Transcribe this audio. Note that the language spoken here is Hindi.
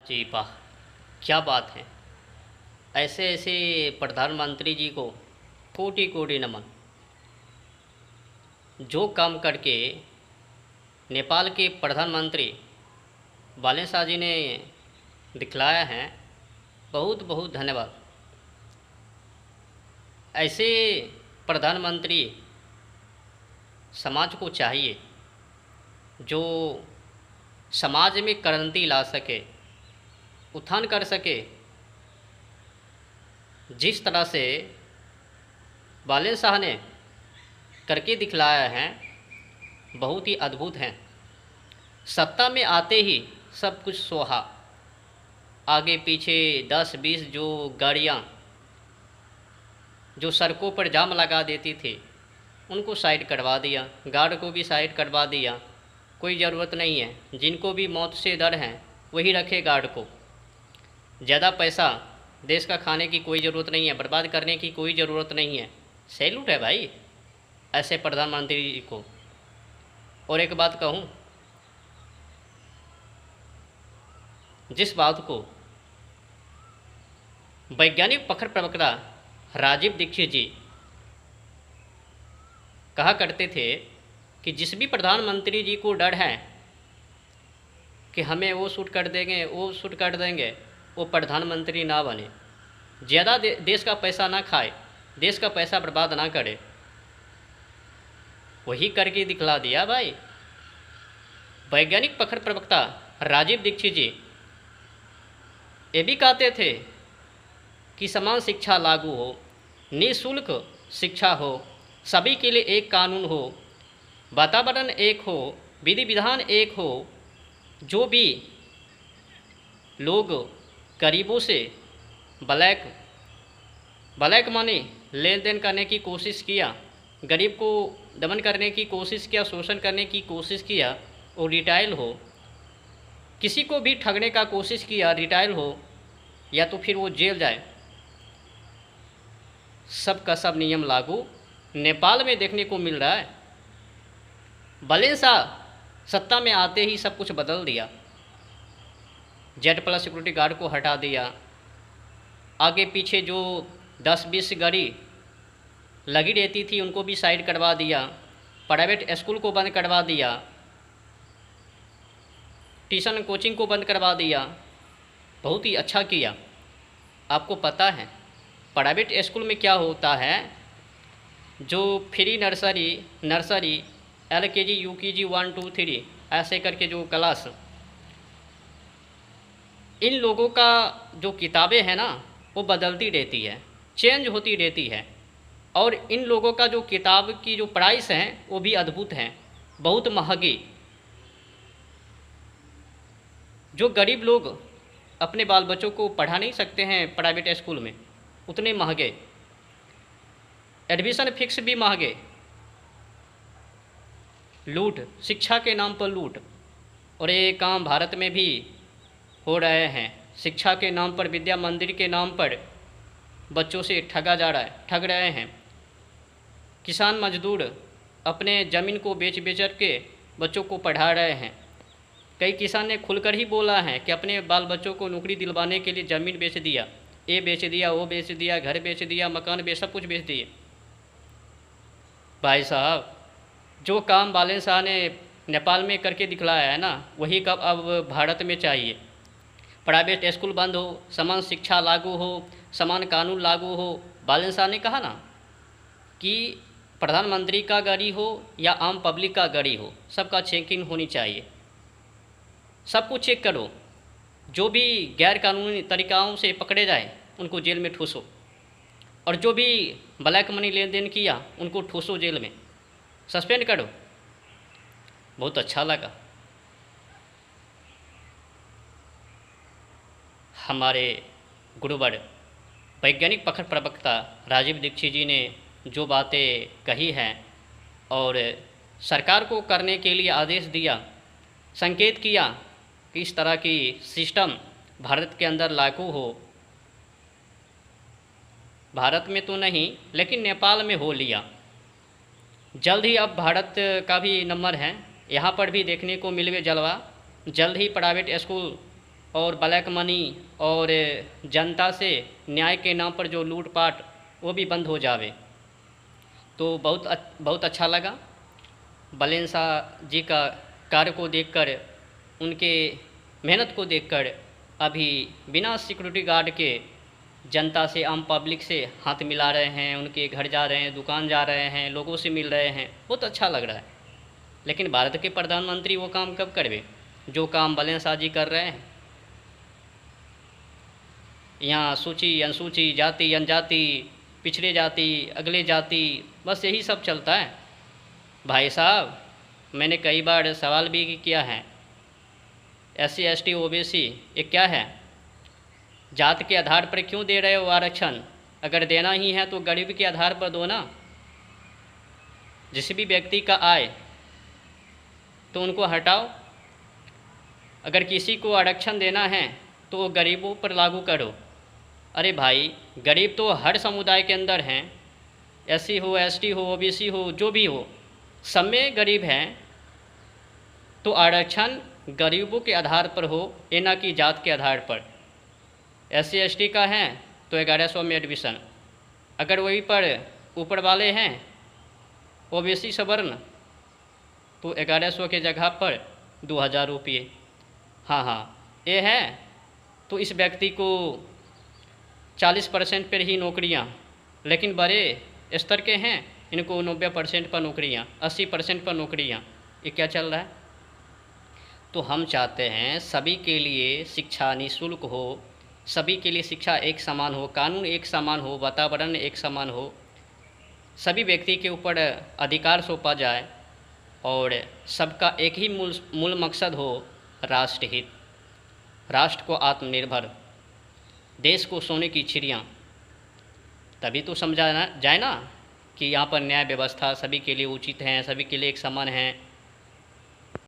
जी वाह! क्या बात है। ऐसे ऐसे प्रधानमंत्री जी को कोटि कोटि नमन। जो काम करके नेपाल के प्रधानमंत्री बालेन शाह जी ने दिखलाया है, बहुत बहुत धन्यवाद। ऐसे प्रधानमंत्री समाज को चाहिए जो समाज में क्रांति ला सके, उत्थान कर सके। जिस तरह से बालेन शाह ने करके दिखलाया है, बहुत ही अद्भुत हैं। सत्ता में आते ही सब कुछ सोहा, आगे पीछे 10-20 जो गाड़ियाँ जो सड़कों पर जाम लगा देती थी उनको साइड करवा दिया, गार्ड को भी साइड करवा दिया। कोई ज़रूरत नहीं है, जिनको भी मौत से डर है वही रखे गार्ड को। ज़्यादा पैसा देश का खाने की कोई ज़रूरत नहीं है, बर्बाद करने की कोई ज़रूरत नहीं है। सैल्यूट है भाई ऐसे प्रधानमंत्री जी को। और एक बात कहूँ, जिस बात को वैज्ञानिक प्रखर प्रवक्ता राजीव दीक्षित जी कहा करते थे कि जिस भी प्रधानमंत्री जी को डर है कि हमें वो शूट कर देंगे वो शूट कर देंगे, वो प्रधानमंत्री ना बने। ज़्यादा देश का पैसा ना खाए, देश का पैसा बर्बाद ना करे। वही करके दिखला दिया भाई। वैज्ञानिक प्रखर प्रवक्ता राजीव दीक्षित जी ये भी कहते थे कि समान शिक्षा लागू हो, निःशुल्क शिक्षा हो, सभी के लिए एक कानून हो, वातावरण एक हो, विधि विधान एक हो। जो भी लोग गरीबों से ब्लैक मनी लेन देन करने की कोशिश किया, गरीब को दमन करने की कोशिश किया, शोषण करने की कोशिश किया, वो रिटायर हो। किसी को भी ठगने का कोशिश किया, रिटायर हो या तो फिर वो जेल जाए। सब का सब नियम लागू नेपाल में देखने को मिल रहा है। बालेन शाह सत्ता में आते ही सब कुछ बदल दिया। Z+ सिक्योरिटी गार्ड को हटा दिया, आगे पीछे जो 10-20 गाड़ी लगी रहती थी उनको भी साइड करवा दिया, प्राइवेट स्कूल को बंद करवा दिया, ट्यूशन कोचिंग को बंद करवा दिया। बहुत ही अच्छा किया। आपको पता है प्राइवेट स्कूल में क्या होता है? जो फ्री नर्सरी LKG UKG 1 2 3 ऐसे करके जो क्लास, इन लोगों का जो किताबें हैं ना वो बदलती रहती है, चेंज होती रहती है। और इन लोगों का जो किताब की जो प्राइस हैं वो भी अद्भुत हैं, बहुत महंगी। जो गरीब लोग अपने बाल बच्चों को पढ़ा नहीं सकते हैं प्राइवेट स्कूल में, उतने महंगे एडमिशन फीस भी महंगे। लूट, शिक्षा के नाम पर लूट। और ये काम भारत में भी हो रहे हैं। शिक्षा के नाम पर, विद्या मंदिर के नाम पर बच्चों से ठगा जा रहा है, ठग रहे हैं। किसान मजदूर अपने ज़मीन को बेच बेच के बच्चों को पढ़ा रहे हैं। कई किसान ने खुलकर ही बोला है कि अपने बाल बच्चों को नौकरी दिलवाने के लिए ज़मीन बेच दिया, ये बेच दिया, वो बेच दिया, घर बेच दिया, मकान बेच, सब कुछ बेच दिए। भाई साहब, जो काम बालेन शाह ने नेपाल में करके दिखलाया है ना, वही कब अब भारत में चाहिए। प्राइवेट स्कूल बंद हो, समान शिक्षा लागू हो, समान कानून लागू हो। बालेन शाह ने कहा ना कि प्रधानमंत्री का गाड़ी हो या आम पब्लिक का गाड़ी हो, सबका चेकिंग होनी चाहिए। सब कुछ चेक करो। जो भी गैर कानूनी तरीक़ों से पकड़े जाए उनको जेल में ठूसो, और जो भी ब्लैक मनी लेन देन किया उनको ठूसो, जेल में सस्पेंड करो। बहुत अच्छा लगा। हमारे गुरुवर वैज्ञानिक प्रखर प्रवक्ता राजीव दीक्षित जी ने जो बातें कही हैं और सरकार को करने के लिए आदेश दिया, संकेत किया कि इस तरह की सिस्टम भारत के अंदर लागू हो। भारत में तो नहीं लेकिन नेपाल में हो लिया। जल्द ही अब भारत का भी नंबर है, यहाँ पर भी देखने को मिलवे जलवा। जल्द ही प्राइवेट स्कूल और ब्लैक मनी और जनता से न्याय के नाम पर जो लूटपाट वो भी बंद हो जावे। तो बहुत अच्छा लगा बालेन शाह जी का कार्य को देखकर, उनके मेहनत को देखकर। अभी बिना सिक्योरिटी गार्ड के जनता से, आम पब्लिक से हाथ मिला रहे हैं, उनके घर जा रहे हैं, दुकान जा रहे हैं, लोगों से मिल रहे हैं, बहुत अच्छा लग रहा है। लेकिन भारत के प्रधानमंत्री वो काम कब करवे जो काम बालेन शाह जी कर रहे हैं? यहाँ सूची अनुसूची, जाति जनजाति, पिछड़े जाति, अगले जाति, बस यही सब चलता है। भाई साहब, मैंने कई बार सवाल भी किया है, SC ST OBC ये क्या है? जात के आधार पर क्यों दे रहे हो आरक्षण? अगर देना ही है तो गरीब के आधार पर दो ना। जिस भी व्यक्ति का आय तो उनको हटाओ। अगर किसी को आरक्षण देना है तो वो गरीबों पर लागू करो। अरे भाई, गरीब तो हर समुदाय के अंदर हैं, SC हो, ST हो, OBC हो, जो भी हो, सब में गरीब हैं। तो आरक्षण गरीबों के आधार पर हो, ये ना कि जात के आधार पर। SC ST का है तो 1100 में एडमिशन, अगर वहीं पर ऊपर वाले हैं OBC सवर्ण तो 1100 के जगह पर 2000 रुपये। हाँ, ये है तो इस व्यक्ति को 40% पर ही नौकरियाँ, लेकिन बड़े स्तर के हैं इनको 90% पर नौकरियाँ, 80% पर नौकरियाँ। ये क्या चल रहा है? तो हम चाहते हैं सभी के लिए शिक्षा निःशुल्क हो, सभी के लिए शिक्षा एक समान हो, कानून एक समान हो, वातावरण एक समान हो, सभी व्यक्ति के ऊपर अधिकार सौंपा जाए और सबका एक ही मूल मकसद हो, राष्ट्रहित, राष्ट्र को आत्मनिर्भर, देश को सोने की चिड़िया। तभी तो समझा जाए ना कि यहाँ पर न्याय व्यवस्था सभी के लिए उचित है, सभी के लिए एक समान है।